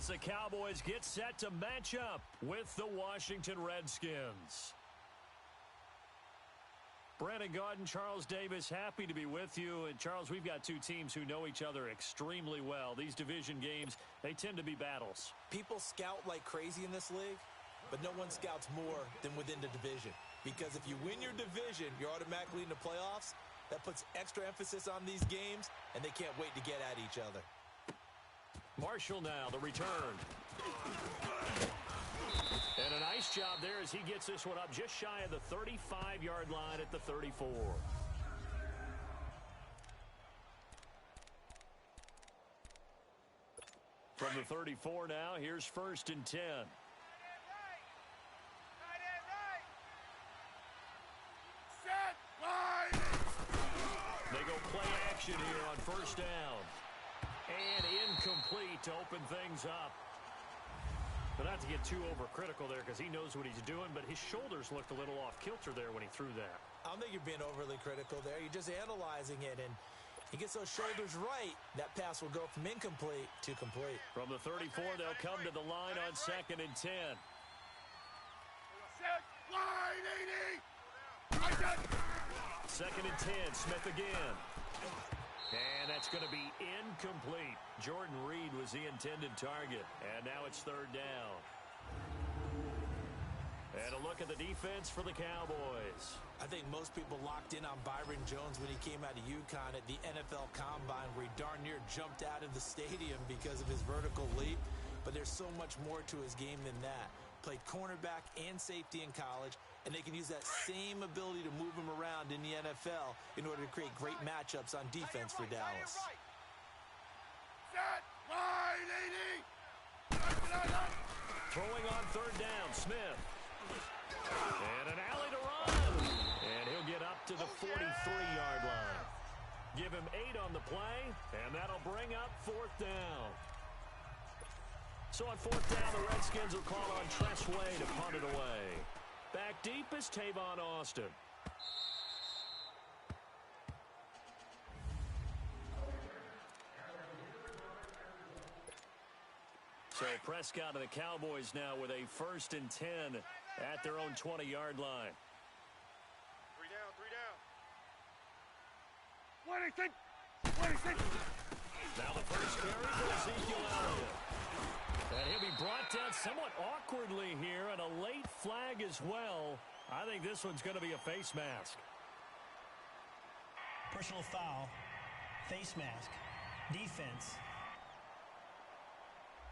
as the Cowboys get set to match up with the Washington Redskins. Brandon Gaudin, Charles Davis, happy to be with you. And, Charles, we've got two teams who know each other extremely well. These division games, they tend to be battles. People scout like crazy in this league, but no one scouts more than within the division. Because if you win your division, you're automatically in the playoffs. That puts extra emphasis on these games, and they can't wait to get at each other. Marshall now, the return. And a nice job there as he gets this one up just shy of the 35-yard line at the 34. From the 34 now, here's 1st and 10. They go play action here on 1st down. And incomplete to open things up. But not to get too overcritical there because he knows what he's doing, but his shoulders looked a little off kilter there when he threw that. I don't think you're being overly critical there. You're just analyzing it, and he gets those shoulders right. That pass will go from incomplete to complete. From the 34, they'll come to the line on 2nd and 10. Second and 10, Smith again. And that's going to be incomplete. Jordan Reed was the intended target. And now it's 3rd down. And a look at the defense for the Cowboys. I think most people locked in on Byron Jones when he came out of UConn at the NFL Combine, where he darn near jumped out of the stadium because of his vertical leap. But there's so much more to his game than that. Played cornerback and safety in college, and they can use that same ability to move him around in the NFL in order to create great matchups on defense for Dallas. Throwing on 3rd down, Smith. And an alley to run. And he'll get up to the 43-yard line. Give him 8 on the play, and that'll bring up 4th down. So on 4th down, the Redskins will call on Tress Way to punt it away. Back deep is Tavon Austin. So Prescott and the Cowboys now with a 1st and 10 at their own 20-yard line. 3 down. 26. Now the first carry for Ezekiel Elliott. And he'll be brought down somewhat awkwardly here, and a late flag as well. I think this one's going to be a face mask. Personal foul, face mask, defense.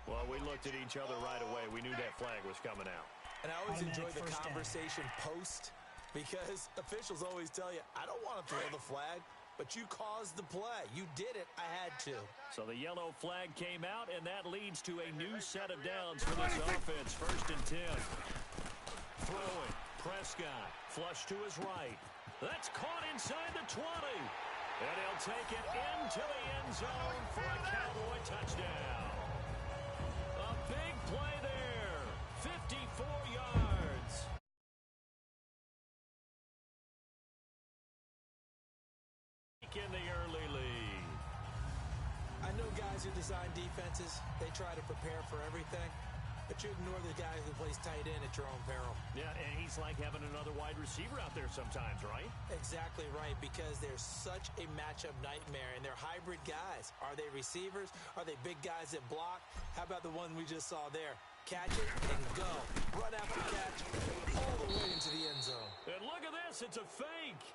Well, we looked at each other right away. We knew that flag was coming out. And I always enjoy the conversation post, because officials always tell you, I don't want to throw the flag. But you caused the play. You did it. I had to. So the yellow flag came out, and that leads to a new set of downs for this offense. 1st and 10. Throwing. Prescott. Flush to his right. That's caught inside the 20. And he'll take it into the end zone for a Cowboy touchdown. A big play there. 54 yards. In the early lead. I know guys who design defenses, they try to prepare for everything, but you ignore the guy who plays tight end at your own peril. Yeah, and he's like having another wide receiver out there sometimes, right? Exactly right, because they're such a matchup nightmare, and they're hybrid guys. Are they receivers? Are they big guys that block? How about the one we just saw there? Catch it and go. Run after catch all the way into the end zone. And look at this, it's a fake.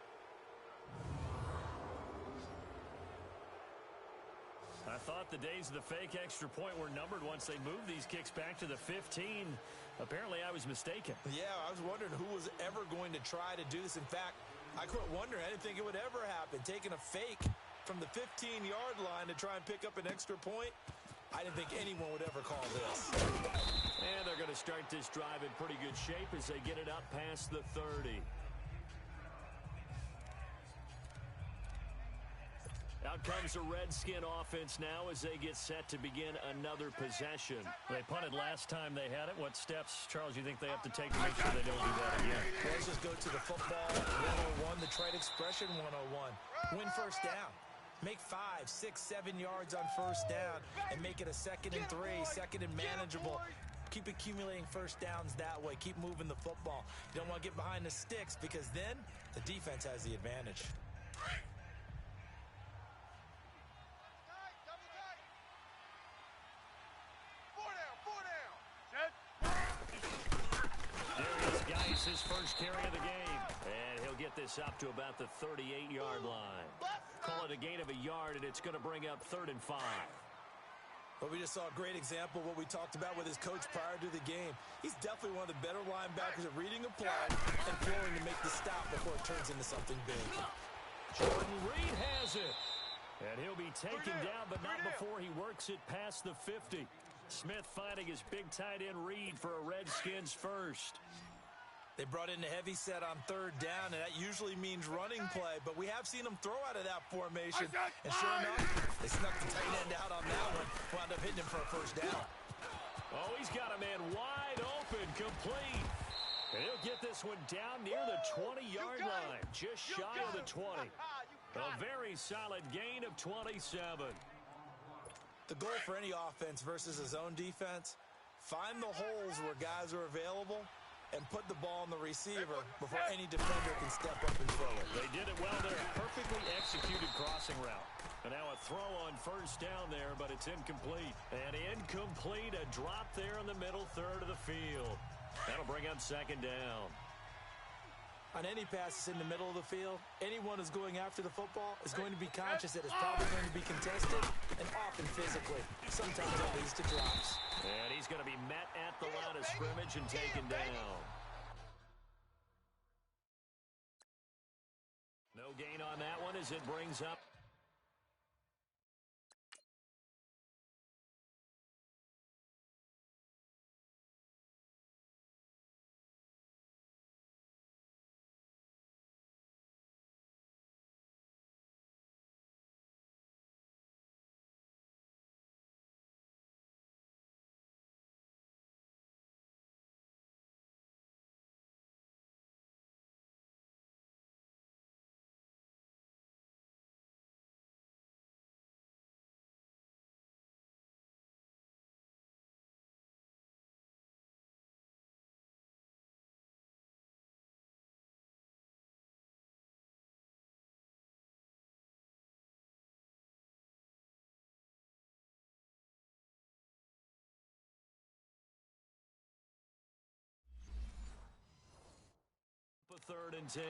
I thought the days of the fake extra point were numbered once they moved these kicks back to the 15. Apparently, I was mistaken. Yeah, I was wondering who was ever going to try to do this. In fact, I quit wondering. I didn't think it would ever happen. Taking a fake from the 15-yard line to try and pick up an extra point, I didn't think anyone would ever call this. And they're going to start this drive in pretty good shape as they get it up past the 30. Out comes the Redskin offense now as they get set to begin another possession. They punted last time they had it. What steps, Charles, you think they have to take to make sure they don't do that again? Well, let's just go to the football 101, the trite expression 101. Win 1st down. Make 5, 6, 7 yards on first down and make it a 2nd and 3, 2nd and manageable. Keep accumulating first downs that way. Keep moving the football. You don't want to get behind the sticks because then the defense has the advantage. His first carry of the game, and he'll get this up to about the 38-yard line. Call it a gain of a yard, and it's going to bring up 3rd and 5. But we just saw a great example of what we talked about with his coach prior to the game. He's definitely one of the better linebackers at reading a play and flowing to make the stop before it turns into something big. Jordan Reed has it, and he'll be taken down, but not before he works it past the 50. Smith finding his big tight end Reed for a Redskins first. They brought in a heavy set on 3rd down, and that usually means running play, but we have seen them throw out of that formation. And sure enough, they snuck the tight end out on that one, wound up hitting him for a first down. Oh, he's got a man wide open, complete. And he'll get this one down near the 20-yard line, just shy of the 20. A very solid gain of 27. The goal for any offense versus a zone defense, find the holes where guys are available and put the ball on the receiver before any defender can step up and throw it. They did it well there. Perfectly executed crossing route. And now a throw on first down there, but it's incomplete. And incomplete, a drop there in the middle third of the field. That'll bring up 2nd down. On any passes in the middle of the field, anyone who's going after the football is going to be conscious that it's probably going to be contested and often physically. Sometimes that leads to drops. And he's going to be met at the line of scrimmage and taken down. No gain on that one as it brings up. A 3rd and 10.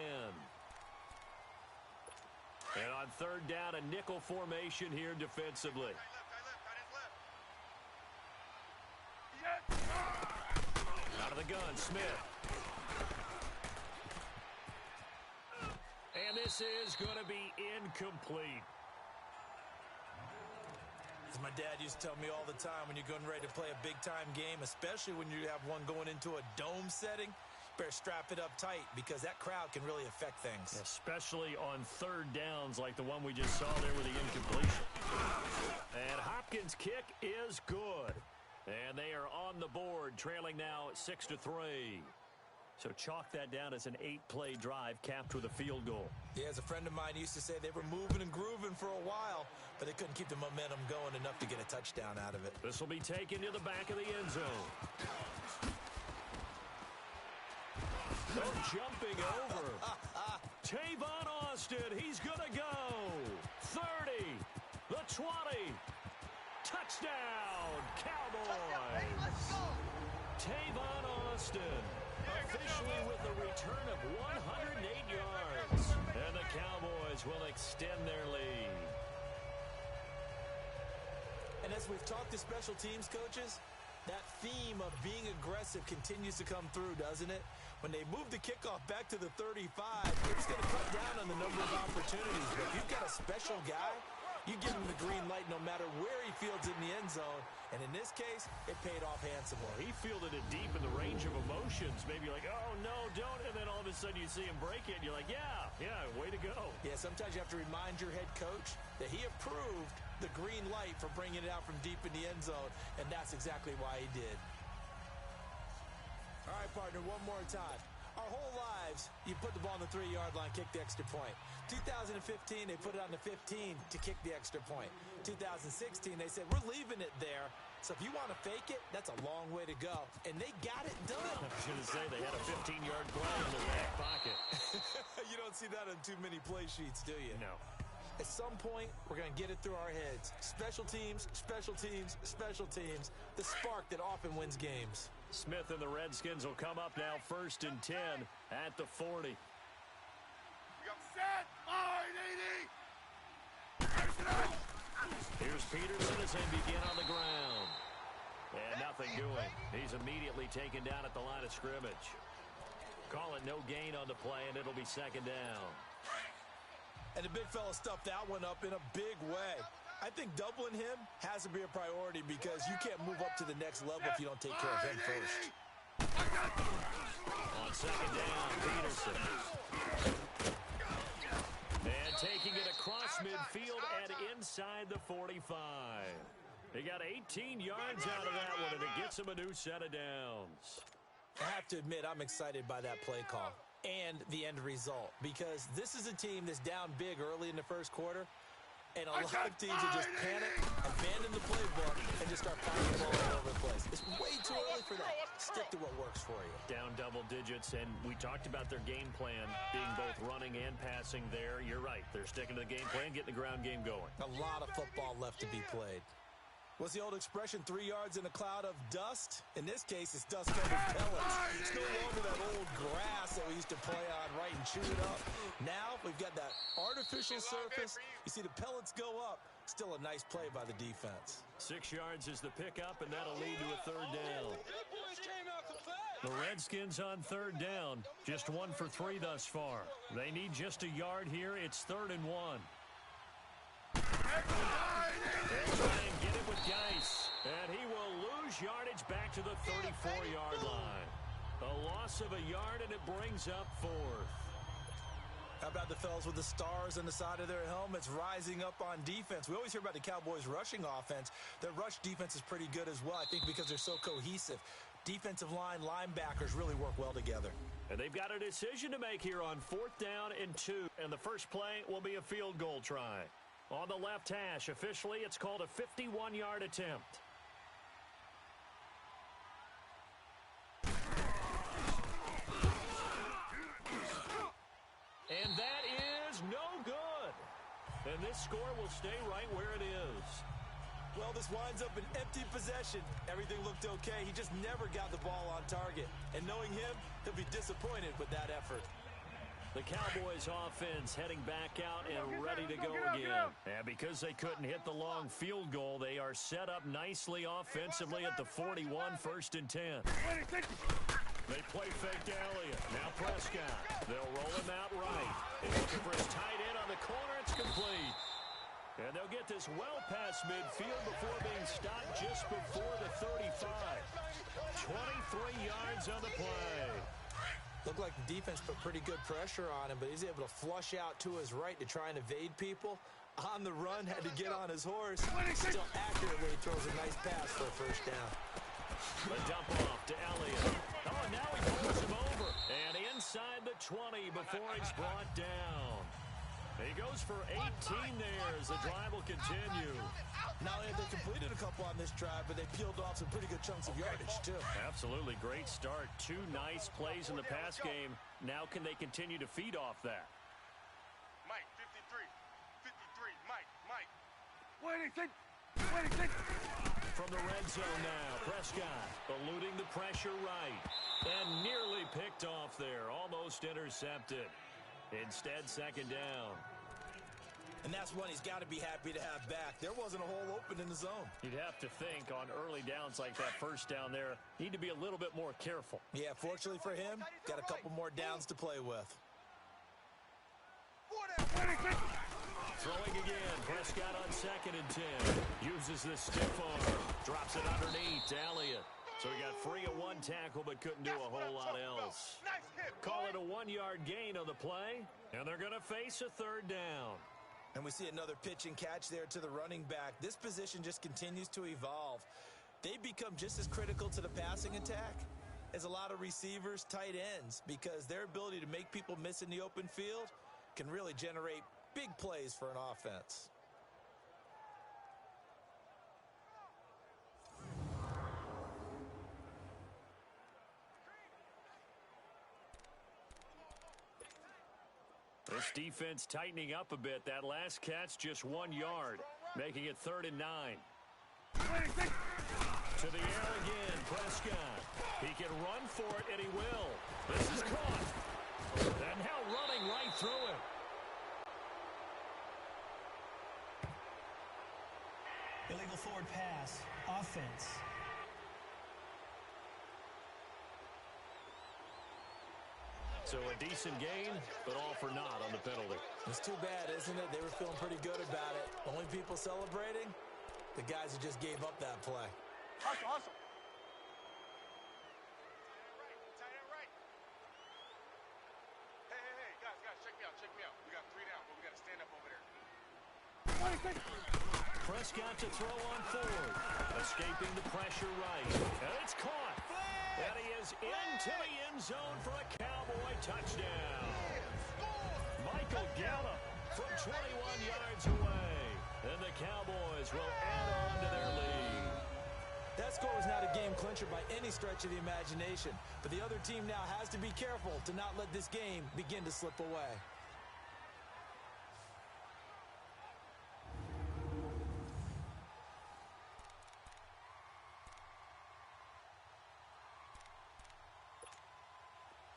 And on 3rd down, a nickel formation here defensively. Out of the gun, Smith. And this is going to be incomplete. As my dad used to tell me all the time, when you're getting ready to play a big-time game, especially when you have one going into a dome setting, better strap it up tight because that crowd can really affect things. Especially on 3rd downs like the one we just saw there with the incompletion. And Hopkins' kick is good. And they are on the board, trailing now 6-3. So chalk that down as an 8-play drive capped with a field goal. Yeah, as a friend of mine used to say, they were moving and grooving for a while, but they couldn't keep the momentum going enough to get a touchdown out of it. This will be taken to the back of the end zone. No jumping over. Tavon Austin, he's going to go. 30, the 20. Touchdown, Cowboys. Tavon Austin officially with a return of 108 yards. And the Cowboys will extend their lead. And as we've talked to special teams coaches, that theme of being aggressive continues to come through, doesn't it? When they move the kickoff back to the 35, it's going to cut down on the number of opportunities. But if you've got a special guy, you give him the green light no matter where he fields it in the end zone. And in this case, it paid off handsomely. He fielded it deep in the range of emotions. Maybe like, oh, no, don't. And then all of a sudden you see him break it. And you're like, yeah, way to go. Yeah, sometimes you have to remind your head coach that he approved the green light for bringing it out from deep in the end zone. And that's exactly why he did. All right, partner, one more time. Our whole lives, you put the ball on the 3-yard line, kick the extra point. 2015, they put it on the 15 to kick the extra point. 2016, they said, we're leaving it there. So if you want to fake it, that's a long way to go. And they got it done. I was going to say they had a 15-yard play in the back pocket. You don't see that on too many play sheets, do you? No. At some point, we're going to get it through our heads. Special teams, special teams, special teams. The spark that often wins games. Smith and the Redskins will come up now 1st and 10 at the 40. We got set. Here's Peterson as they begin on the ground. And nothing doing. He's immediately taken down at the line of scrimmage. Call it no gain on the play, and it'll be 2nd down. And the big fella stuffed that one up in a big way. I think doubling him has to be a priority because you can't move up to the next level if you don't take care of him first. On 2nd down, Peterson. And taking it across midfield and inside the 45. He got 18 yards out of that one, and it gets him a new set of downs. I have to admit, I'm excited by that play call and the end result because this is a team that's down big early in the first quarter, and a lot of teams will just panic, abandon the playbook, and just start firing the ball all over the place. It's way too early for that. Stick to what works for you. Down double digits, and we talked about their game plan being both running and passing there. You're right. They're sticking to the game plan, getting the ground game going. A lot of football left to be played. What's the old expression, 3 yards in a cloud of dust? In this case, it's dust-covered pellets. It's no longer that old grass that we used to play on, right, and chew it up. Now we've got that artificial surface. You see the pellets go up. Still a nice play by the defense. 6 yards is the pickup, and that'll lead to a 3rd down. The Redskins on 3rd down. Just 1 for 3 thus far. They need just a yard here. It's 3rd and 1. They'll try and get it with Geis. And he will lose yardage back to the 34-yard line. A loss of a yard, and it brings up 4th. How about the fellas with the stars on the side of their helmets rising up on defense? We always hear about the Cowboys' rushing offense. Their rush defense is pretty good as well, I think, because they're so cohesive. Defensive line, linebackers really work well together. And they've got a decision to make here on 4th down and 2. And the first play will be a field goal try. On the left hash, officially, it's called a 51-yard attempt. And that is no good. And this score will stay right where it is. Well, this winds up an empty possession. Everything looked okay. He just never got the ball on target. And knowing him, he'll be disappointed with that effort. The Cowboys offense heading back out and ready to go again. And because they couldn't hit the long field goal, they are set up nicely offensively at the 41, 1st and 10. They play fake to Elliott. Now Prescott. They'll roll him out right. He's looking for his tight end on the corner. It's complete. And they'll get this well past midfield before being stopped just before the 35. 23 yards on the play. Looked like the defense put pretty good pressure on him, but he's able to flush out to his right to try and evade people. On the run, had to get on his horse. Still accurately throws a nice pass for a 1st down. The dump off to Elliott. Oh, now he pulls him over. And inside the 20 before he's brought down. He goes for 18 there as the drive will continue. Not only have they completed a couple on this drive, but they peeled off some pretty good chunks of yardage, too. Absolutely. Great start. 2 nice plays in the pass game. Now can they continue to feed off that? Mike, 53. 53. Mike. What do you think? From the red zone now, Prescott eluding the pressure right. And nearly picked off there. Almost intercepted. Instead, 2nd down. And that's one he's got to be happy to have back. There wasn't a hole open in the zone. You'd have to think on early downs like that 1st down there, need to be a little bit more careful. Yeah, fortunately for him, got a couple more downs to play with. Throwing again, Prescott on 2nd and 10. Uses the stiff arm, drops it underneath to Elliott. So he got free of 1 tackle but couldn't do a whole lot else. Call it a 1-yard gain on the play, and they're going to face a 3rd down. And we see another pitch and catch there to the running back. This position just continues to evolve. They become just as critical to the passing attack is a lot of receivers, tight ends, because their ability to make people miss in the open field can really generate big plays for an offense. This defense tightening up a bit. That last catch just 1 yard, making it 3rd and 9. To the air again, Prescott. He can run for it, and he will. This is caught. And now running right through it. Illegal forward pass. Offense. So a decent gain, but all for naught on the penalty. It's too bad, isn't it? They were feeling pretty good about it. Only people celebrating? The guys who just gave up that play. Hustle, hustle. Tight end right. Hey, guys, check me out. We got 3 down, but we got to stand up over there. Prescott to throw on forward. Escaping the pressure right. And it's caught. And he is into the end zone for a Cowboy touchdown. Michael Gallup from 21 yards away. And the Cowboys will add on to their lead. That score was not a game clincher by any stretch of the imagination. But the other team now has to be careful to not let this game begin to slip away.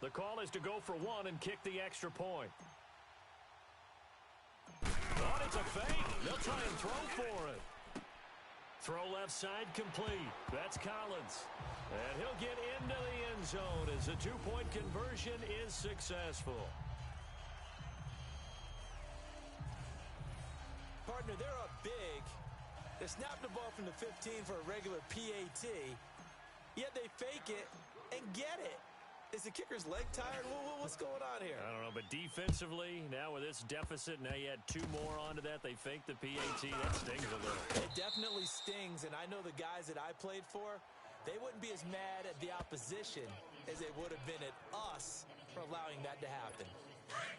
The call is to go for 1 and kick the extra point. Oh, it's a fake. They'll try and throw for it. Throw left side complete. That's Collins. And he'll get into the end zone as the 2-point conversion is successful. Partner, they're up big. They snapped the ball from the 15 for a regular PAT, yet they fake it and get it. Is the kicker's leg tired? What's going on here? I don't know, but defensively, now with this deficit, now you add 2 more onto that. They faked the PAT. That stings a little. It definitely stings, and I know the guys that I played for, they wouldn't be as mad at the opposition as they would have been at us for allowing that to happen.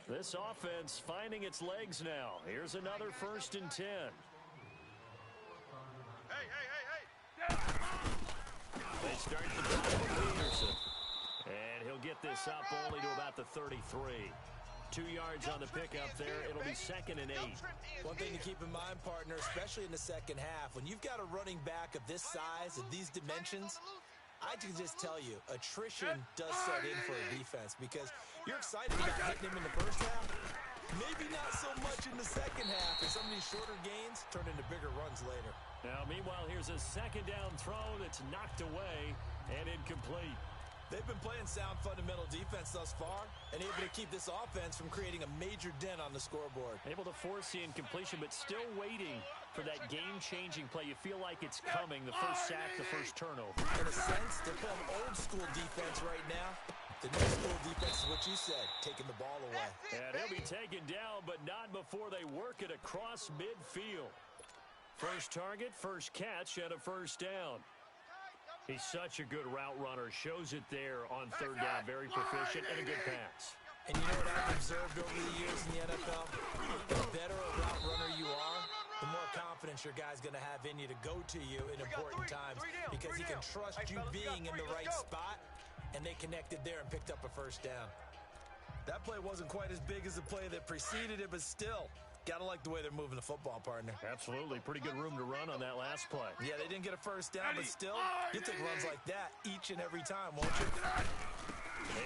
This offense finding its legs now. Here's another 1st and 10. Hey. They start the drive with Peterson. And he'll get this up only to about the 33. 2 yards on the pickup there. It'll be 2nd and 8. One thing to keep in mind, partner, especially in the second half, when you've got a running back of this size, of these dimensions, I can just tell you, attrition does set in for a defense because you're excited about hitting him in the first half. Maybe not so much in the second half, and some of these shorter gains turn into bigger runs later. Now, meanwhile, here's a 2nd down throw that's knocked away and incomplete. They've been playing sound fundamental defense thus far and able to keep this offense from creating a major dent on the scoreboard. Able to force the incompletion, but still waiting for that game-changing play. You feel like it's coming, the first sack, the first turnover. In a sense, they're playing old-school defense right now. The new school defense is what you said, taking the ball away. And he'll be taken down, but not before they work it across midfield. First target, first catch, and a 1st down. He's such a good route runner. Shows it there on 3rd down. Very proficient and a good pass. And you know what I've observed over the years in the NFL? The better a route runner you are, the more confidence your guy's going to have in you to go to you in important times because he can trust you being in the right spot, and they connected there and picked up a 1st down. That play wasn't quite as big as the play that preceded it, but still, gotta like the way they're moving the football, partner. Absolutely. Pretty good room to run on that last play. Yeah, they didn't get a 1st down, but still, you take runs like that each and every time, won't you?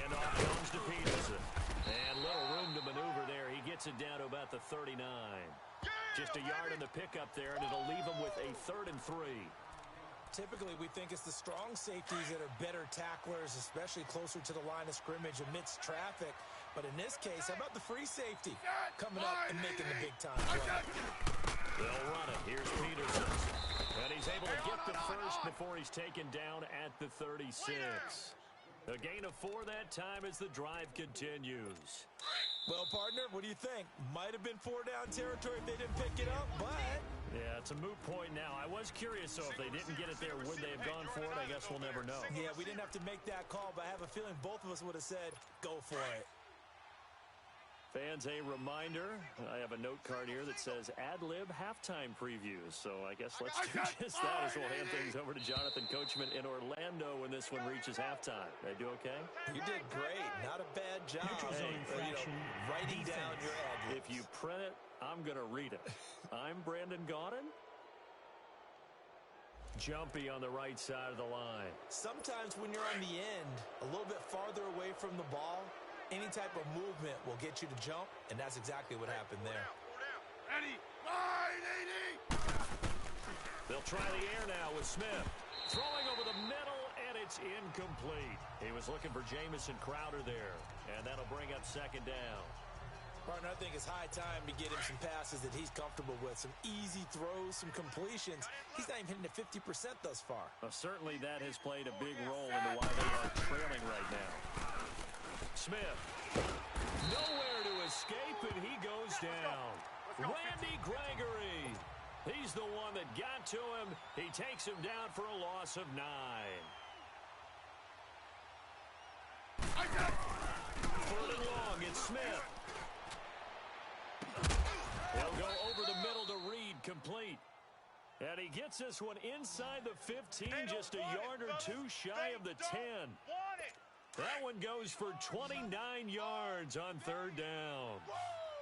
And off comes to Peterson. And little room to maneuver there. He gets it down to about the 39. Just a yard in the pickup there, and it'll leave him with a 3rd and 3. Typically, we think it's the strong safeties that are better tacklers, especially closer to the line of scrimmage amidst traffic. But in this case, how about the free safety coming up and making the big-time play? They'll run it. Here's Peterson. And he's able to get the first before he's taken down at the 36. A gain of 4 that time as the drive continues. Well, partner, what do you think? Might have been 4-down territory if they didn't pick it up, but... Yeah, it's a moot point now. I was curious, though, if they didn't get it there, would they have gone for it? I guess we'll never know. Yeah, we didn't have to make that call, but I have a feeling both of us would have said, go for it. Fans, a reminder, I have a note card here that says ad-lib halftime previews. So I guess let's do just that as we'll hand things over to Jonathan Coachman in Orlando when this one reaches halftime. Did I do okay? You did great. Not a bad job. Writing down your ad-libs. If you print it, I'm going to read it. I'm Brandon Gaudin. Jumpy on the right side of the line. Sometimes when you're on the end, a little bit farther away from the ball, any type of movement will get you to jump, and that's exactly what happened there. Ready? Line, 80! They'll try the air now with Smith. Throwing over the middle, and it's incomplete. He was looking for Jamison Crowder there, and that'll bring up second down. Partner, I think it's high time to get him some passes that he's comfortable with, some easy throws, some completions. He's not even hitting at 50% thus far. Well, certainly that has played a big role into why they are trailing right now. Smith, nowhere to escape, and he goes down. Randy Gregory, he's the one that got to him. He takes him down for a loss of 9. Third and long, it's Smith. He'll go over the middle to Reed, complete. And he gets this one inside the 15, just a yard or two shy of the 10. That one goes for 29 yards on third down.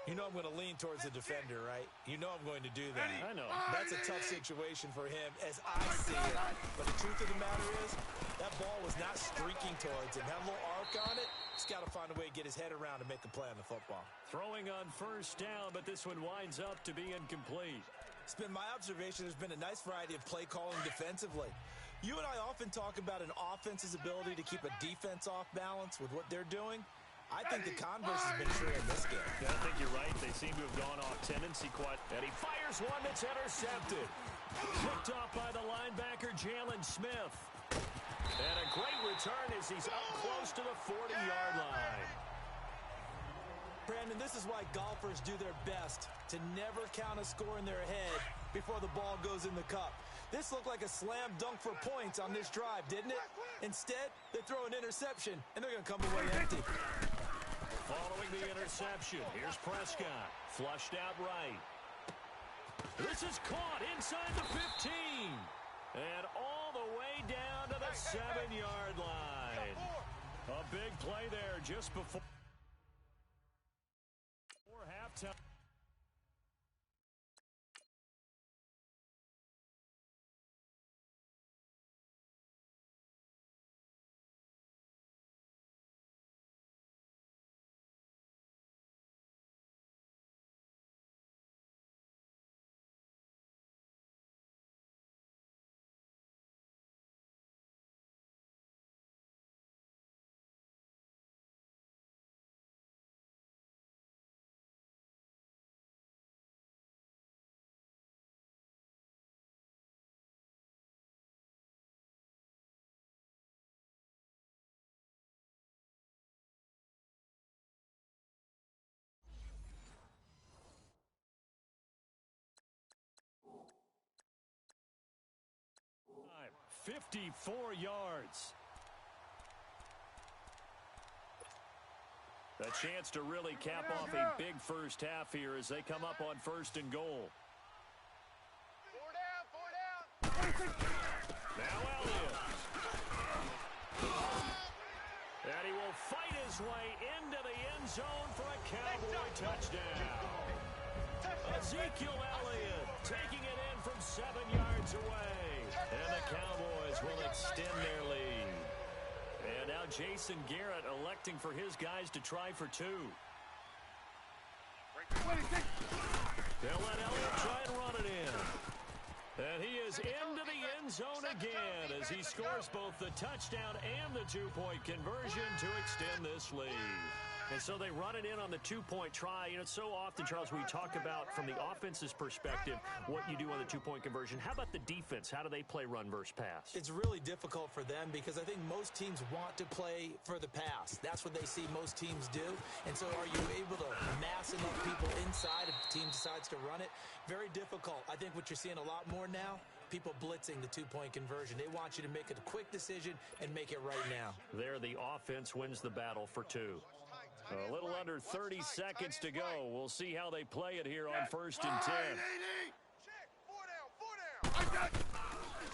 You know I'm going to lean towards the defender, right? You know I'm going to do that. I know. That's a tough situation for him as I see it. But the truth of the matter is, that ball was not streaking towards him. Had a little arc on it. He's got to find a way to get his head around and make a play on the football. Throwing on first down, but this one winds up to be incomplete. It's been my observation there's been a nice variety of play calling defensively. You and I often talk about an offense's ability to keep a defense off balance with what they're doing. I think the converse has been true in this game. Yeah, I think you're right. They seem to have gone off tendency quite. And he fires one that's intercepted. Picked off by the linebacker, Jalen Smith. And a great return as he's up close to the 40-yard line. Brandon, this is why golfers do their best to never count a score in their head before the ball goes in the cup. This looked like a slam dunk for points on this drive, didn't it? Instead, they throw an interception, and they're going to come away empty. Following the interception, here's Prescott. Flushed out right. This is caught inside the 15. And all the way down to the 7-yard line. A big play there just before halftime. Time, 54 yards. A chance to really cap off a big first half here as they come up on first and goal. 4 down. Now Elliott. And he will fight his way into the end zone for a Cowboy touchdown. Ezekiel Elliott taking it in from 7 yards away. And the Cowboys will extend their lead. And now Jason Garrett electing for his guys to try for 2. They'll let Elliott try and run it in. And he is into the end zone again as he scores both the touchdown and the 2-point conversion to extend this lead. And so they run it in on the 2-point try. You know, so often, Charles, we talk about from the offense's perspective what you do on the 2-point conversion. How about the defense? How do they play run versus pass? It's really difficult for them because I think most teams want to play for the pass. That's what they see most teams do. And so are you able to mass enough people inside if the team decides to run it? Very difficult. I think what you're seeing a lot more now, people blitzing the two-point conversion. They want you to make a quick decision and make it right now. There, the offense wins the battle for two. A little under 30 seconds to go. We'll see how they play it here on 1st and 10.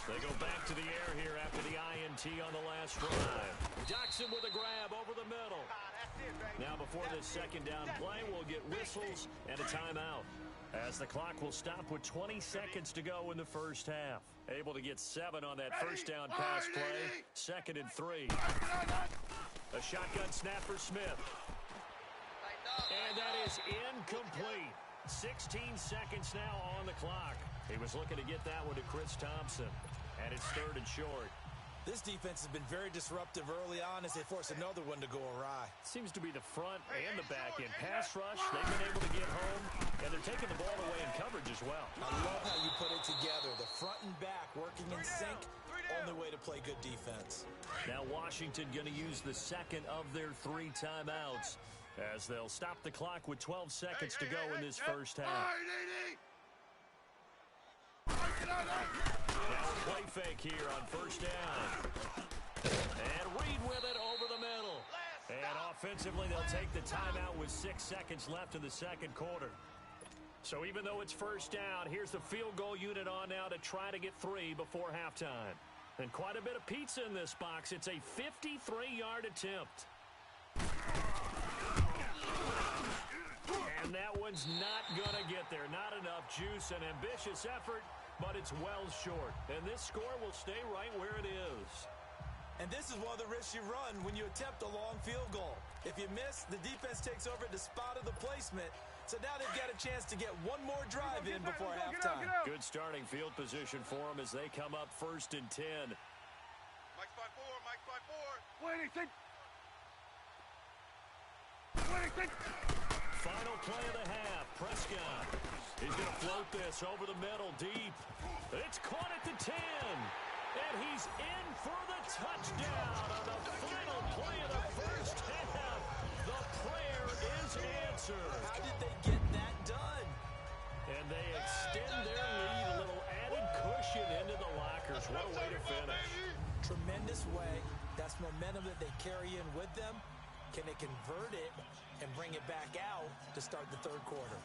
They go back to the air here after the INT on the last drive. Jackson with a grab over the middle. Now before this second down play, we'll get whistles and a timeout, as the clock will stop with 20 seconds to go in the first half. Able to get 7 on that first down pass play. 2nd and 3. A shotgun snap for Smith. And that is incomplete. 16 seconds now on the clock. He was looking to get that one to Chris Thompson. And it's 3rd and short. This defense has been very disruptive early on as they force another one to go awry. Seems to be the front and the back end pass rush. They've been able to get home, and they're taking the ball away in coverage as well. I love how you put it together. The front and back working in sync. Only way to play good defense. Now Washington going to use the second of their 3 timeouts, as they'll stop the clock with 12 seconds to go in this first half. Now a play fake here on 1st down. And Reed with it over the middle. And offensively, they'll take the timeout with 6 seconds left in the second quarter. So even though it's 1st down, here's the field goal unit on now to try to get 3 before halftime. And quite a bit of pizza in this box. It's a 53-yard attempt. And that one's not going to get there. Not enough juice. An ambitious effort, but it's well short. And this score will stay right where it is. And this is one of the risks you run when you attempt a long field goal. If you miss, the defense takes over the spot of the placement. So now they've got a chance to get one more drive in before halftime. Good starting field position for them as they come up 1st and 10. Mike 5-4, Mike 5-4. What do you think? Final play of the half. Prescott. He's going to float this over the middle deep. It's caught at the 10. And he's in for the touchdown on the final play of the first half. The prayer is answered. How did they get that done? And they extend their lead, a little added cushion into the lockers. What a way to finish. Tremendous way. That's momentum that they carry in with them. Can they convert it and bring it back out to start the 3rd quarter?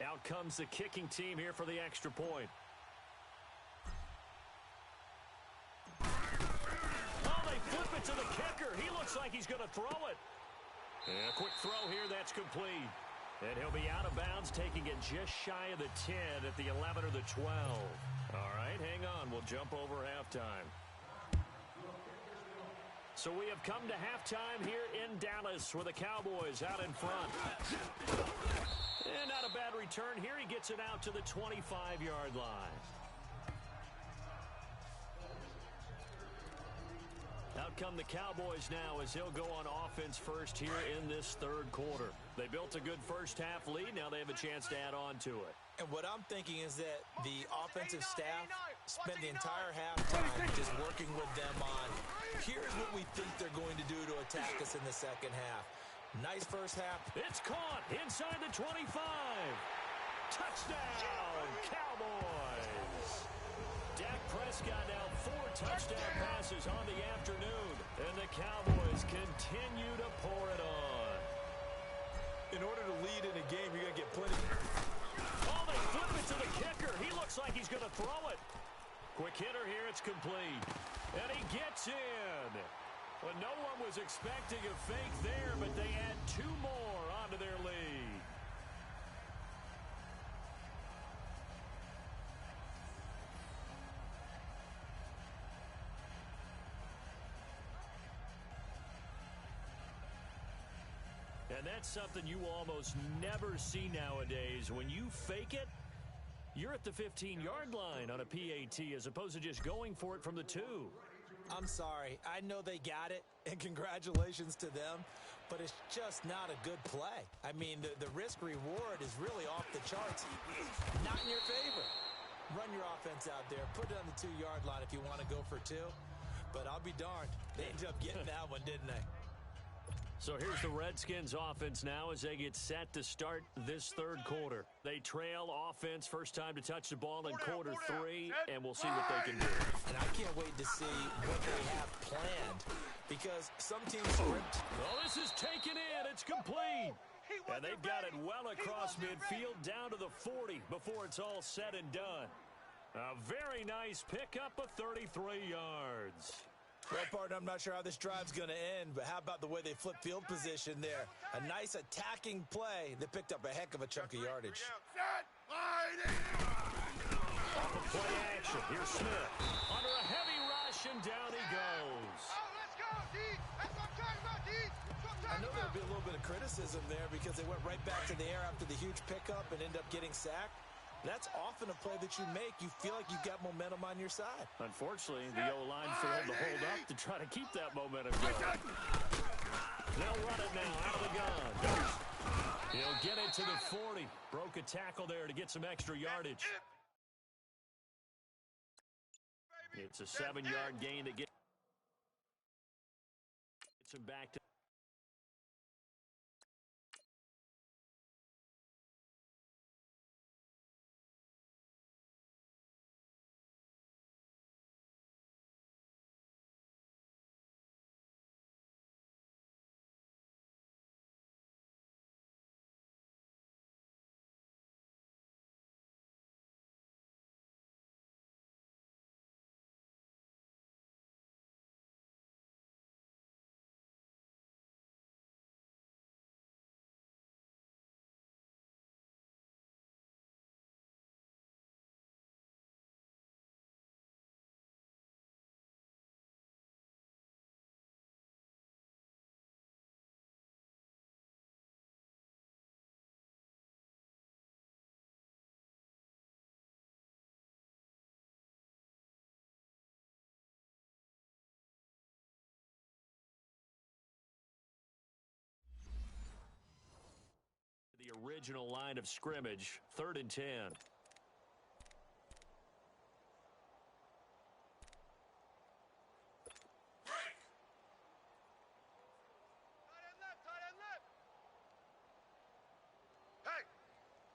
Out comes the kicking team here for the extra point. Oh, they flip it to the kicker. He looks like he's going to throw it. And a quick throw here, that's complete. And he'll be out of bounds, taking it just shy of the 10 at the 11 or the 12. All right, hang on. We'll jump over halftime. So we have come to halftime here in Dallas with the Cowboys out in front. And not a bad return here. He gets it out to the 25-yard line. Out come the Cowboys now as he'll go on offense first here in this 3rd quarter. They built a good first half lead. Now they have a chance to add on to it. And what I'm thinking is that the offensive staff spent the entire halftime just working with them on, here's what we think they're going to do to attack us in the second half. Nice first half. It's caught inside the 25. Touchdown, Cowboys. Dak Prescott now 4 touchdown passes on the afternoon. And the Cowboys continue to pour it on. In order to lead in a game, you're going to get plenty. Oh, they flip it to the kicker. He looks like he's going to throw it. Quick hitter here. It's complete. And he gets in. Well, no one was expecting a fake there, but they add 2 more onto their lead. And that's something you almost never see nowadays. When you fake it, you're at the 15-yard line on a PAT as opposed to just going for it from the 2. I'm sorry. I know they got it, and congratulations to them, but it's just not a good play. I mean, the risk-reward is really off the charts. Not in your favor. Run your offense out there. Put it on the 2-yard line if you want to go for 2. But I'll be darned. They ended up getting that one, didn't they? So here's the Redskins offense now as they get set to start this third quarter. They trail offense, first time to touch the ball in quarter 3, and we'll see what they can do. And I can't wait to see what they have planned because some teams script. Well, this is taken in. It's complete. And they've got it well across midfield down to the 40 before it's all said and done. A very nice pickup of 33 yards. Well, partner, I'm not sure how this drive's going to end, but how about the way they flip field position there? A nice attacking play that picked up a heck of a chunk of yardage. Off the play action, here's Smith. Under a heavy rush, and down he goes. Let's go, D. That's what I'm talking about, D. I know there'll be a little bit of criticism there because they went right back to the air after the huge pickup and ended up getting sacked. That's often a play that you make. You feel like you've got momentum on your side. Unfortunately, the O-line failed to hold up to try to keep that momentum going. They'll run it now out of the gun. He'll get it to the 40. Broke a tackle there to get some extra yardage. It's a 7-yard gain that gets him back to. The original line of scrimmage, 3rd and 10.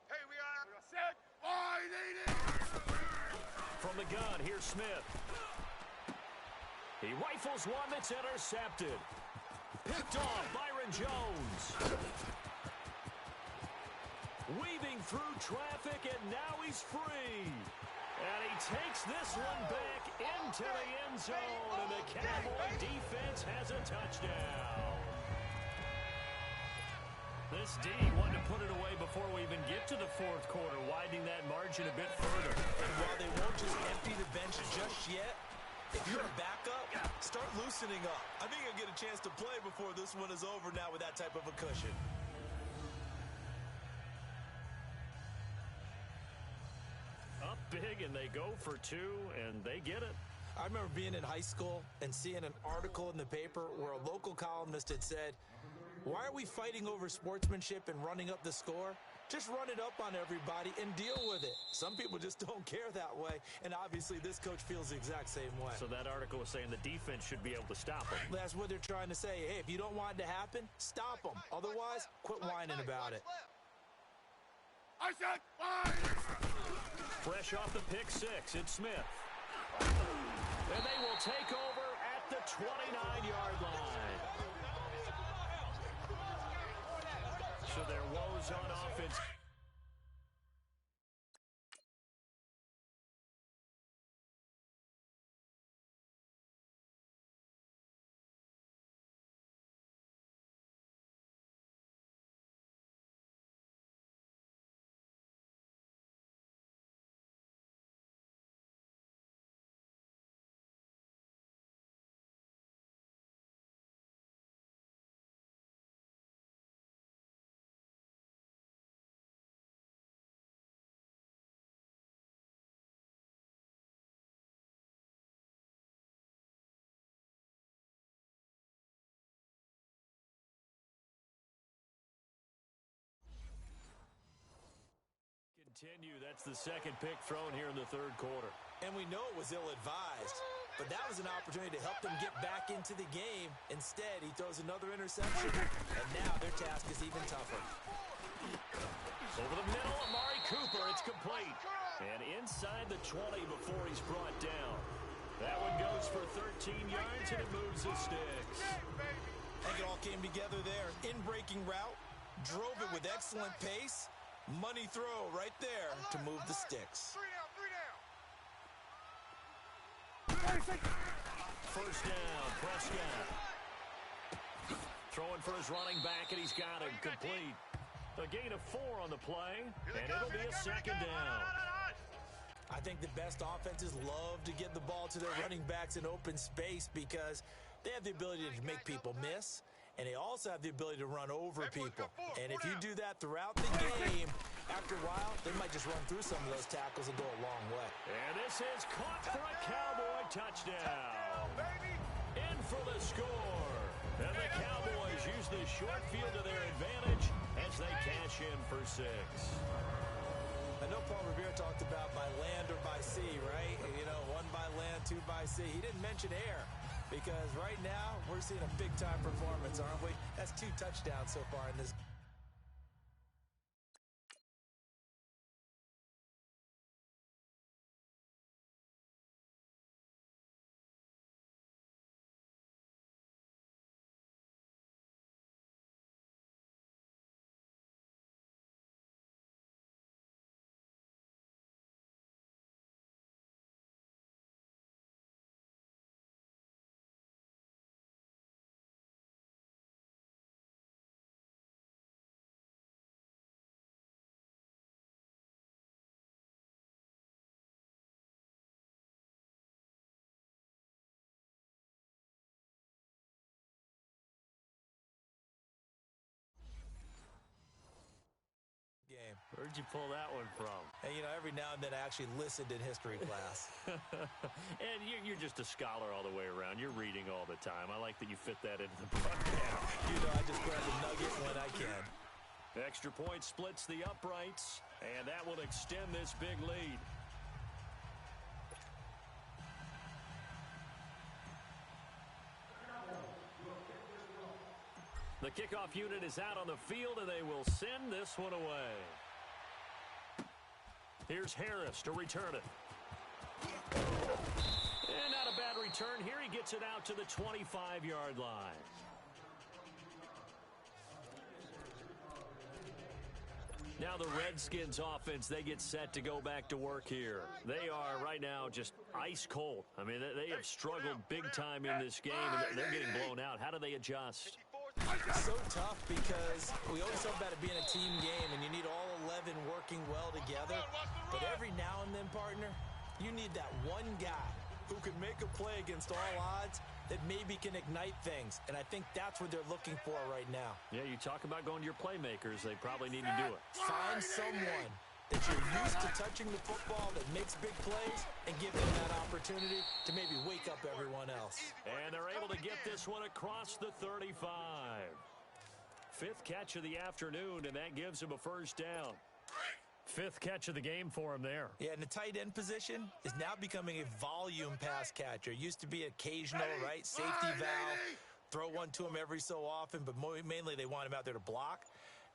Hey, we are set. From the gun, here's Smith. He rifles one that's intercepted. Picked off Byron Jones. Weaving through traffic, and now he's free. And he takes this one back into the end zone, and the Cowboy defense has a touchdown. This D wanted to put it away before we even get to the 4th quarter, widening that margin a bit further. And while they won't just empty the bench just yet, if you're a backup, start loosening up. I think you'll get a chance to play before this one is over now with that type of a cushion. Up big, and they go for 2, and they get it. I remember being in high school and seeing an article in the paper where a local columnist had said, "Why are we fighting over sportsmanship and running up the score? Just run it up on everybody and deal with it." Some people just don't care that way, and obviously this coach feels the exact same way. So that article was saying the defense should be able to stop them. That's what they're trying to say. Hey, if you don't want it to happen, stop them. Otherwise, quit whining about it. I said fine. Fresh off the pick 6, it's Smith. And they will take over at the 29-yard line. So their woes on offense. continue. That's the second pick thrown here in the third quarter. And we know it was ill-advised, but that was an opportunity to help them get back into the game. Instead, he throws another interception, and now their task is even tougher. Over the middle, Amari Cooper. It's complete. And inside the 20 before he's brought down. That one goes for 13 yards, and it moves the sticks. I think it all came together there. In-breaking route, drove it with excellent pace. Money throw right there to move the sticks. First down, Prescott. Throwing for his running back, and he's got him complete. A gain of 4 on the play, and it'll be a second down. I think the best offenses love to get the ball to their running backs in open space because they have the ability to make people miss, and they also have the ability to run over people. And if you do that throughout the game, after a while, they might just run through some of those tackles and go a long way. And this is caught for a Cowboy touchdown. In for the score. And the Cowboys use the short field to their advantage as they cash in for 6. I know Paul Revere talked about by land or by sea, right? You know, 1 by land, 2 by sea. He didn't mention air because right now we're seeing a big-time performance, aren't we? That's 2 touchdowns so far in this game. Where'd you pull that one from? And, you know, every now and then I actually listened in history class. And you're just a scholar all the way around. You're reading all the time. I like that you fit that into the broadcast. You know, I just grab the nugget when I can. Extra point splits the uprights, and that will extend this big lead. The kickoff unit is out on the field, and they will send this one away. Here's Harris to return it. And not a bad return here. He gets it out to the 25-yard line. Now the Redskins offense, they get set to go back to work here. They are right now just ice cold. I mean, they have struggled big time in this game, and they're getting blown out. How do they adjust? It's so tough because we always talk about it being a team game, and you need all 11 working well together. But every now and then, partner, you need that one guy who can make a play against all odds that maybe can ignite things. And I think that's what they're looking for right now. Yeah, you talk about going to your playmakers. They probably need to do it. Find someone that you're used to touching the football that makes big plays and give them that opportunity to maybe wake up everyone else. And they're able to get this one across the 35. 5th catch of the afternoon, and that gives him a first down. 5th catch of the game for him there. Yeah, and the tight end position is now becoming a volume pass catcher. Used to be occasional, right? Safety valve. Throw one to him every so often, but mainly they want him out there to block.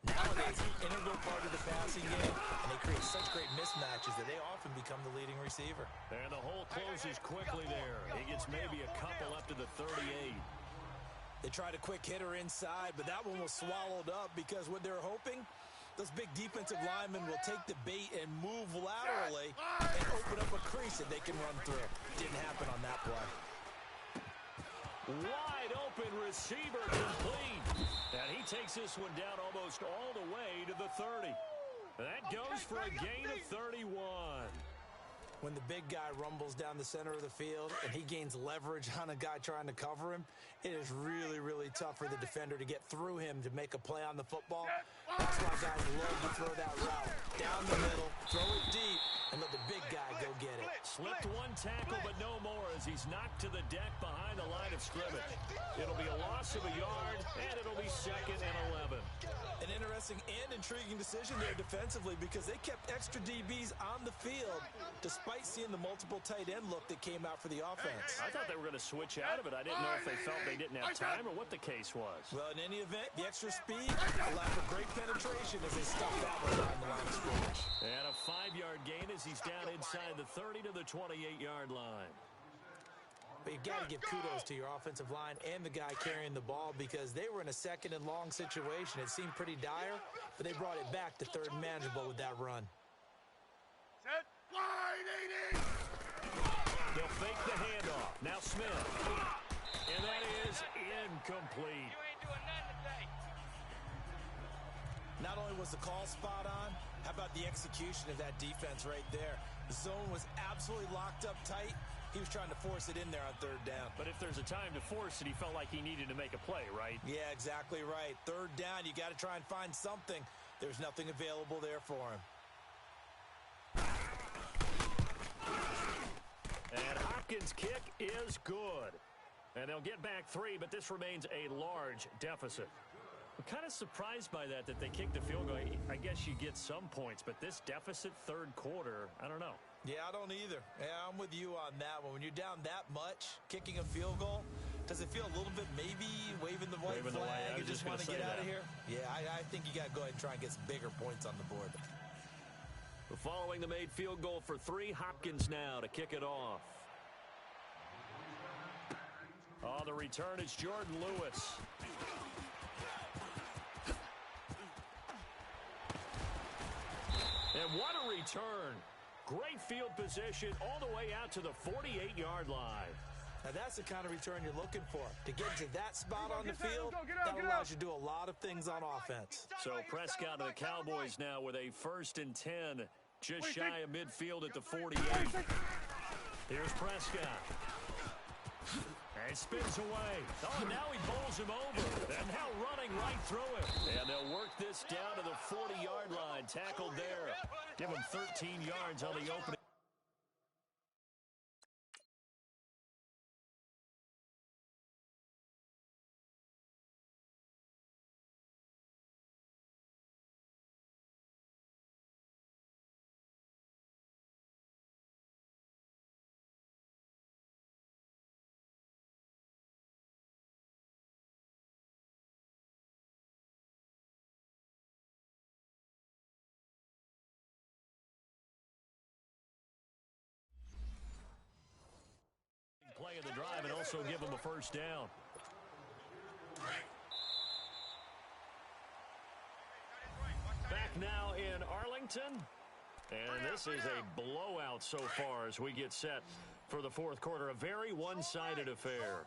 Nowadays, an integral part of the passing game, and they create such great mismatches that they often become the leading receiver. And the hole closes quickly there. He gets maybe a couple up to the 38. They tried a quick hitter inside, but that one was swallowed up because what they're hoping, those big defensive linemen will take the bait and move laterally and open up a crease that they can run through. Didn't happen on that play. Wide open receiver complete. And he takes this one down almost all the way to the 30. That goes for a gain of 31. When the big guy rumbles down the center of the field and he gains leverage on a guy trying to cover him, it is really, really tough for the defender to get through him to make a play on the football. That's why guys love to throw that route. Down the middle, throw it deep, and let the big guy go get it. Slipped one tackle, but no more as he's knocked to the deck behind the line of scrimmage. It'll be a loss of a yard, and it'll be 2nd and 11. An interesting and intriguing decision there defensively because they kept extra DBs on the field despite seeing the multiple tight end look that came out for the offense. I thought they were going to switch out of it. I didn't know if they felt they didn't have time or what the case was. Well, in any event, the extra speed allowed for great penetration as they stuffed that one behind the line of scrimmage. And a 5-yard gain as he's down inside the 30 to the 28-yard line. But you've got to give kudos to your offensive line and the guy carrying the ball because they were in a 2nd and long situation. It seemed pretty dire, but they brought it back to 3rd and manageable with that run. Set. Wide 80. They'll fake the handoff. Now Smith. And that is incomplete. You ain't doing nothing today. Not only was the call spot on, how about the execution of that defense right there? The zone was absolutely locked up tight. He was trying to force it in there on 3rd down. But if there's a time to force it, he felt like he needed to make a play, right? Yeah, exactly right. 3rd down, you got to try and find something. There's nothing available there for him. And Hopkins' kick is good. And they'll get back 3, but this remains a large deficit. I'm kind of surprised by that they kicked the field goal. I guess you get some points, but this deficit 3rd quarter, I don't know. Yeah, I don't either. Yeah, I'm with you on that one. When you're down that much, kicking a field goal, does it feel a little bit maybe waving the white flag and just want to get out of here? Yeah, I think you got to go ahead and try and get some bigger points on the board. Following the made field goal for 3, Hopkins now to kick it off. On the return, it's Jordan Lewis. And what a return. Great field position all the way out to the 48-yard line. Now, that's the kind of return you're looking for. To get to that spot on the field, that allows you to do a lot of things on offense. So Prescott and the Cowboys now with a 1st and 10, just shy of midfield at the 48. Here's Prescott. And spins away. Oh, and now he bowls him over. And now running right through him. And they'll work this down to the 40-yard line. Tackled there. Give him 13 yards on the opening. Play of the drive and also give them a 1st down. Back now in Arlington. And this is a blowout so far as we get set for the 4th quarter. A very one-sided affair.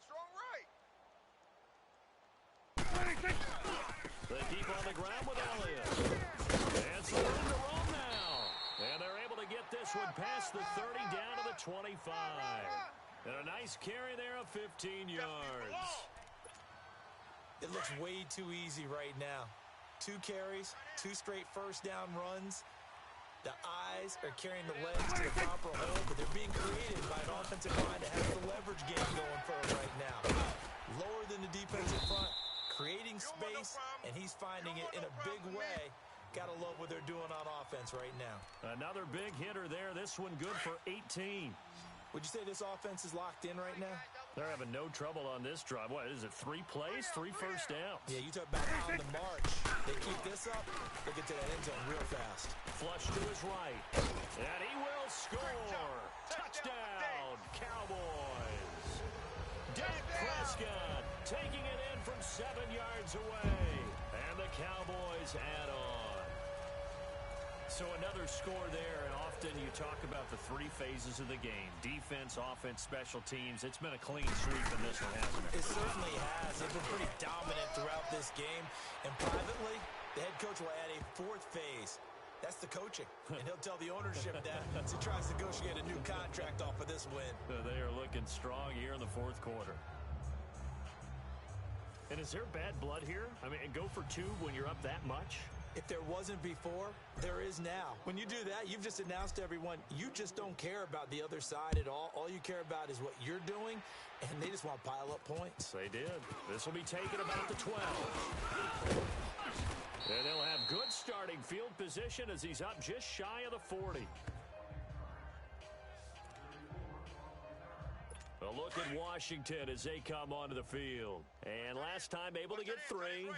Strong right. They keep on the ground with Elliott. And some room to roam now. And they're able to get this one past the 30 down to the 25. And a nice carry there of 15 yards. It looks way too easy right now. 2 carries, 2 straight 1st down runs. The eyes are carrying the legs to the proper hole, but they're being created by an offensive line that has the leverage game going for them right now. Lower than the defensive front, creating space, and he's finding it in a big way. Gotta love what they're doing on offense right now. Another big hitter there. This one good for 18. Would you say this offense is locked in right now? They're having no trouble on this drive. What is it, 3 plays, 3 1st downs? Yeah, you talk about on the march. They keep this up, they'll get to that end zone real fast. Flush to his right. And he will score. Touchdown, Cowboys. Dak Prescott taking it in from 7 yards away. And the Cowboys add on. So another score there, and often you talk about the 3 phases of the game. Defense, offense, special teams. It's been a clean sweep in this one, hasn't it? It certainly has. They've been pretty dominant throughout this game. And privately, the head coach will add a 4th phase. That's the coaching. And he'll tell the ownership that as he tries to negotiate a new contract off of this win. They are looking strong here in the 4th quarter. And is there bad blood here? I mean, and go for 2 when you're up that much? If there wasn't before, there is now. When you do that, you've just announced to everyone you just don't care about the other side at all. All you care about is what you're doing, and they just want to pile up points. They did. This will be taken about the 12. And they'll have good starting field position as he's up just shy of the 40. A look at Washington as they come onto the field. And last time able to get 3.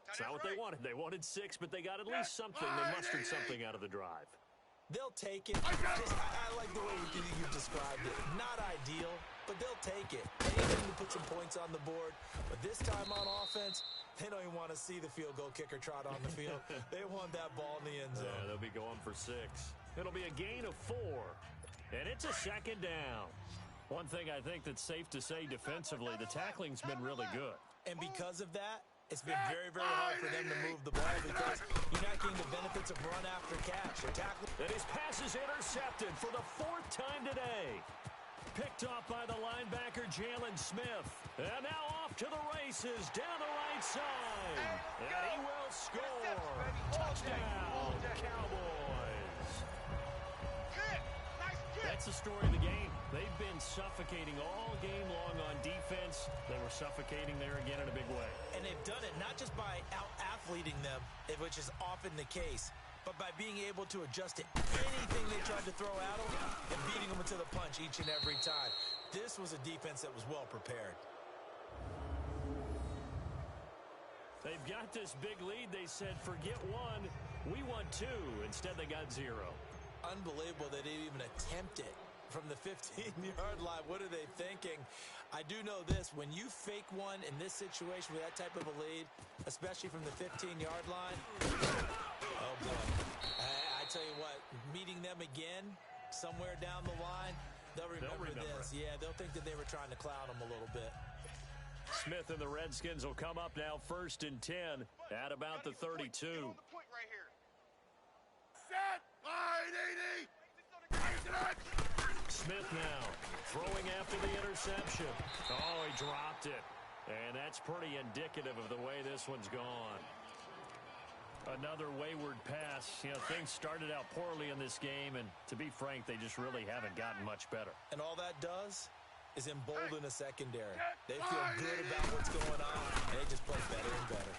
It's not what they wanted. They wanted 6, but they got at least something. They mustered something out of the drive. They'll take it. I like the way you've described it. Not ideal, but they'll take it. Anything to put some points on the board. But this time on offense, they don't even want to see the field goal kicker trot on the field. They want that ball in the end zone. Yeah, they'll be going for 6. It'll be a gain of 4. And it's a second down. One thing I think that's safe to say defensively, the tackling's been really good. And because of that, it's been very, very hard for them to move the ball because you're not getting the benefits of run after catch. And his pass is intercepted for the 4th time today. Picked off by the linebacker, Jalen Smith. And now off to the races down the right side. And he will score. Touchdown, Cowboys. That's the story of the game. They've been suffocating all game long on defense. They were suffocating there again in a big way. And they've done it not just by out-athleting them, which is often the case, but by being able to adjust to anything they tried to throw at them and beating them to the punch each and every time. This was a defense that was well prepared. They've got this big lead. They said, forget 1, we want 2. Instead, they got 0. Unbelievable that they even attempt it from the 15-yard line. What are they thinking? I do know this. When you fake one in this situation with that type of a lead, especially from the 15-yard line, oh, boy. I tell you what, meeting them again somewhere down the line, they'll remember this. Yeah, they'll think that they were trying to clown them a little bit. Smith and the Redskins will come up now 1st and 10 at about the 32. Set! Line 80! Smith now throwing after the interception. Oh, he dropped it. And that's pretty indicative of the way this one's gone. Another wayward pass. You know, things started out poorly in this game, and to be frank, they just really haven't gotten much better. And all that does is embolden a secondary. They feel good about what's going on, and they just play better and better.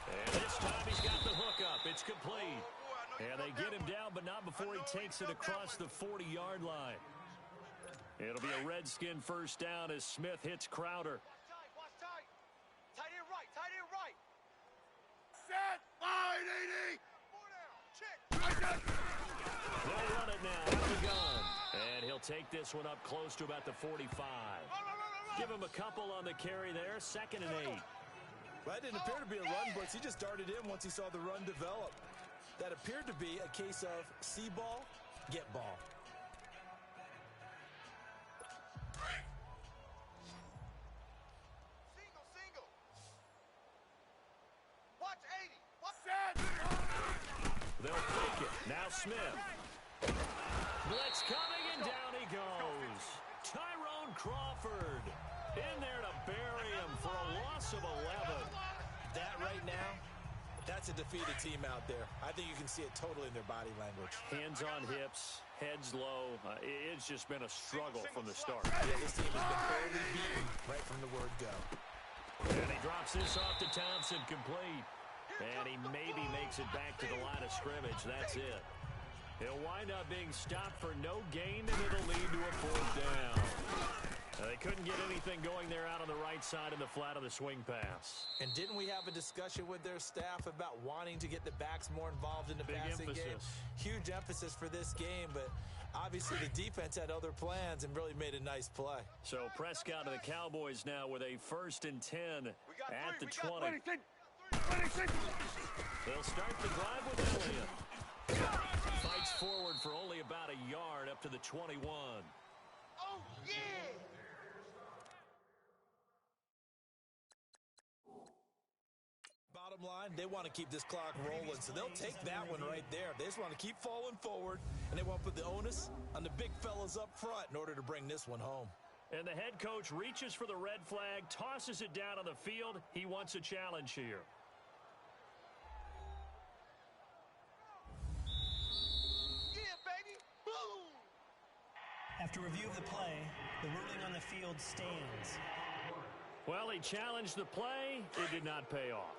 And this time he's got the hook up. It's complete. And they get him down, but not before he takes it across the 40-yard line. It'll be a Redskin first down as Smith hits Crowder. Watch tight. Tight end right. Tight end right. Set. Line 80. They'll run it now out of the gun. And he'll take this one up close to about the 45. Give him a couple on the carry there. 2nd and 8. Well, that didn't appear to be a run blitz. He just darted in once he saw the run develop. That appeared to be a case of see ball, get ball. Single. Watch 80. Watch that. They'll fake it. Now Smith. Blitz coming, and down he goes. Tyrone Crawford in there to bury him for a loss of 11. That right now, that's a defeated team out there. I think you can see it totally in their body language. Hands on hips, heads low. It's just been a struggle from the start. Yeah, this team has been thoroughly beaten right from the word go. And he drops this off to Thompson, complete. And he maybe makes it back to the line of scrimmage. That's it. He'll wind up being stopped for no gain, and it'll lead to a 4th down. They couldn't get anything going there out on the right side in the flat of the swing pass. And didn't we have a discussion with their staff about wanting to get the backs more involved in the passing game? Huge emphasis for this game, but obviously the defense had other plans and really made a nice play. So Prescott and the Cowboys now with a 1st and 10 at the 20. They'll start the drive with Elliott. Fights forward for only about a yard up to the 21. Oh, yeah! Bottom line, they want to keep this clock rolling, so they'll take that one right there. They just want to keep falling forward, and they want to put the onus on the big fellas up front in order to bring this one home. And the head coach reaches for the red flag, tosses it down on the field. He wants a challenge here. After review of the play, the ruling on the field stands. Well, he challenged the play. It did not pay off.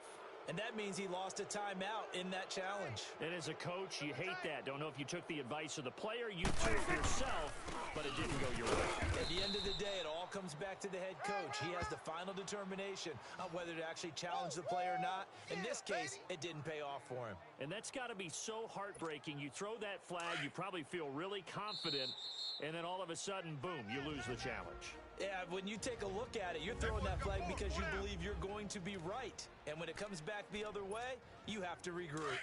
And that means he lost a timeout in that challenge. And as a coach, you hate that. Don't know if you took the advice of the player, you took it yourself, but it didn't go your way. At the end of the day, it all comes back to the head coach. He has the final determination on whether to actually challenge the play or not. In this case, it didn't pay off for him. And that's got to be so heartbreaking. You throw that flag, you probably feel really confident, and then all of a sudden, boom, you lose the challenge. Yeah, when you take a look at it, you're throwing that flag because you believe you're going to be right. And when it comes back the other way, you have to regroup.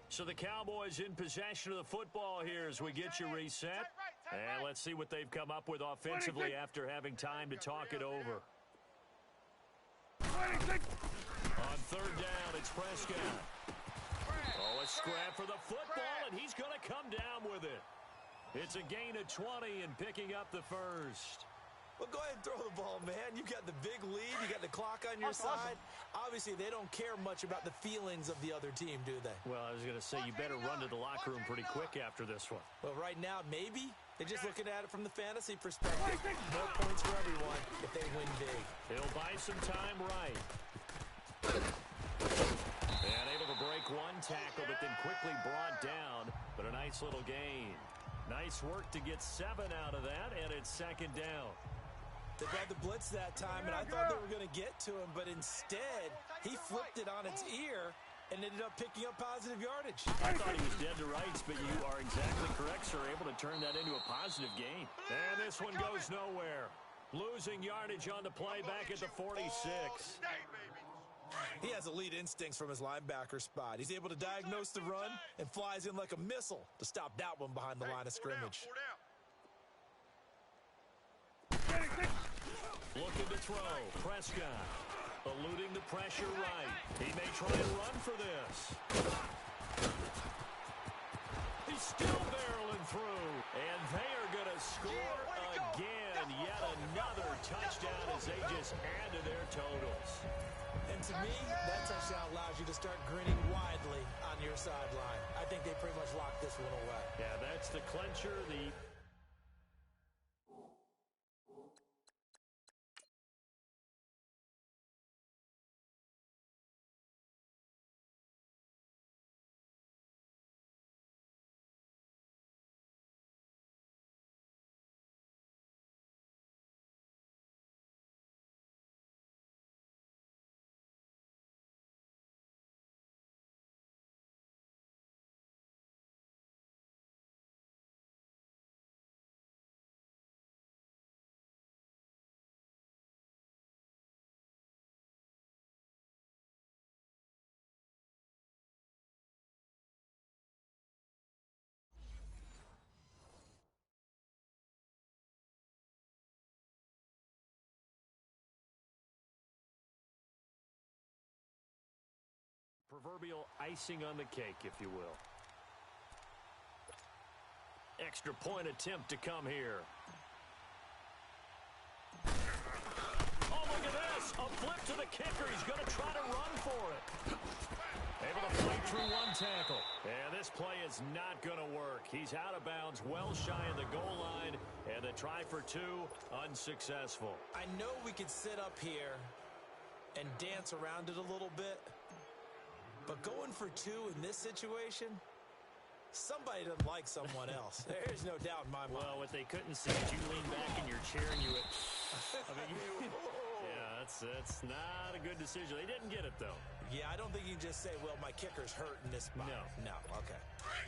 So the Cowboys in possession of the football here as we get you reset. And let's see what they've come up with offensively after having time to talk it over. On third down, it's Prescott. Oh, a scrap for the football, and he's going to come down with it. It's a gain of 20 and picking up the first. Well, go ahead and throw the ball, man. You got the big lead. You got the clock on your side. Obviously, they don't care much about the feelings of the other team, do they? Well, I was going to say, you better run to the locker room pretty quick after this one. Well, right now, maybe. They're just looking at it from the fantasy perspective. More points for everyone if they win big. He'll buy some time right. And able to break one tackle, but then quickly brought down. But a nice little gain. Nice work to get 7 out of that, and it's second down. They brought the blitz that time, and I thought they were going to get to him, but instead, he flipped it on its ear and ended up picking up positive yardage. I thought he was dead to rights, but you are exactly correct, sir. Able to turn that into a positive gain. And this one goes nowhere. Losing yardage on the play back at the 46. He has elite instincts from his linebacker spot. He's able to diagnose the run and flies in like a missile to stop that one behind the line of scrimmage. Looking to throw. Prescott eluding the pressure right. He may try and run for this. He's still barreling through. And they are going to score again. Yet another touchdown as they just add to their totals. And to me, that touchdown allows you to start grinning widely on your sideline. I think they pretty much locked this one away. Yeah, that's the clincher. The proverbial icing on the cake, if you will. Extra point attempt to come here. Oh, look at this. A flip to the kicker. He's going to try to run for it. Able to fight through one tackle. And this play is not going to work. He's out of bounds, well shy of the goal line. And the try for 2, unsuccessful. I know we could sit up here and dance around it a little bit. But going for 2 in this situation, somebody doesn't like someone else. There's no doubt in my mind. Well, what they couldn't see is you lean back in your chair and you went, yeah, that's not a good decision. They didn't get it, though. Yeah, I don't think you can just say, well, my kicker's hurt in this spot. No, okay.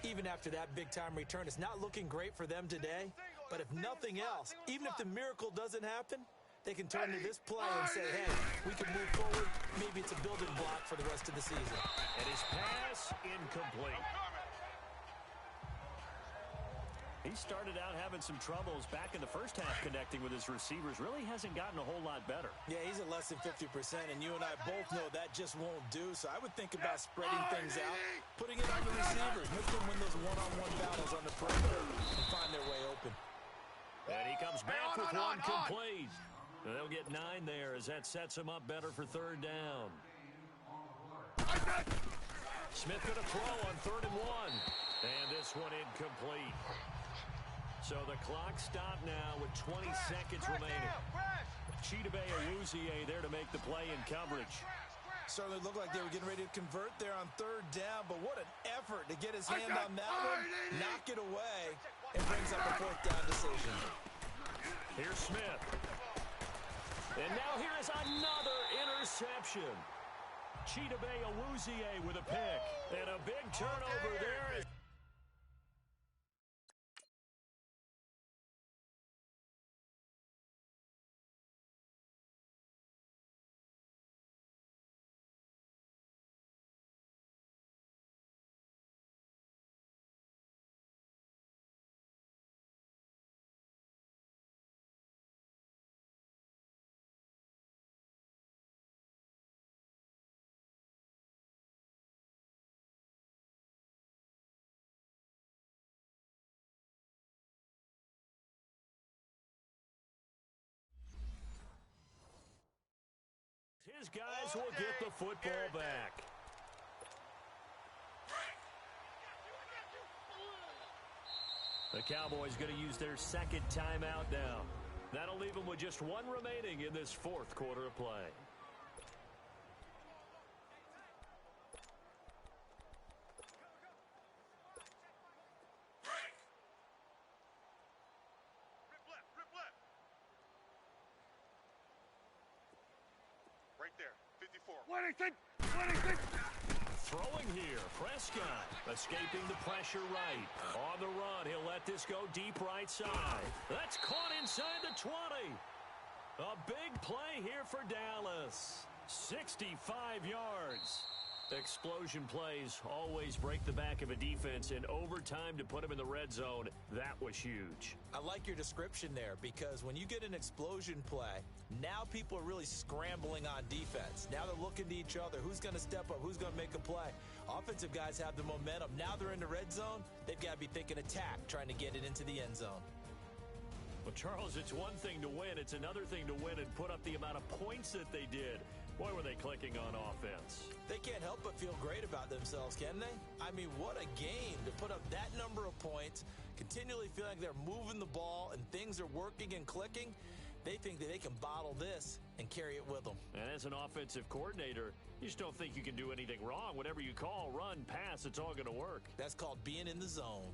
Even after that big-time return, it's not looking great for them today. But if nothing else, even if the miracle doesn't happen, they can turn to this play and say, hey, we can move forward. Maybe it's a building block for the rest of the season. And his pass incomplete. He started out having some troubles back in the first half connecting with his receivers. Really hasn't gotten a whole lot better. Yeah, he's at less than 50%, and you and I both know that just won't do. So I would think about spreading things out, putting it on the receivers, make them win those one-on-one battles on the perimeter and find their way open. And he comes back with one complete. They'll get 9 there as that sets him up better for third down. Smith going to throw on 3rd and 1. And this one incomplete. So the clock stopped now with 20 seconds remaining. Chidobe Awuzie there to make the play in coverage. Certainly looked like they were getting ready to convert there on third down, but what an effort to get his hand on that one, knock it away, and brings up a fourth down decision. Here's Smith. And now here is another interception. Chidobe Awuzie with a pick. And a big turnover there. His guys will get the football back. The Cowboys going to use their second timeout now. That'll leave them with just one remaining in this fourth quarter of play. Right there, 54. What is it? What is it? Throwing here, Prescott escaping the pressure right. On the run, he'll let this go deep right side. That's caught inside the 20. A big play here for Dallas. 65 yards. Explosion plays always break the back of a defense in overtime to put them in the red zone. That was huge. I like your description there because when you get an explosion play, now people are really scrambling on defense. Now they're looking to each other. Who's going to step up? Who's going to make a play? Offensive guys have the momentum. Now they're in the red zone. They've got to be thinking attack, trying to get it into the end zone. Well, Charles, it's one thing to win. It's another thing to win and put up the amount of points that they did. Boy, were they clicking on offense. They can't help but feel great about themselves, can they? I mean, what a game to put up that number of points, continually feeling like they're moving the ball and things are working and clicking. They think that they can bottle this and carry it with them. And as an offensive coordinator, you just don't think you can do anything wrong. Whatever you call, run, pass, it's all going to work. That's called being in the zone.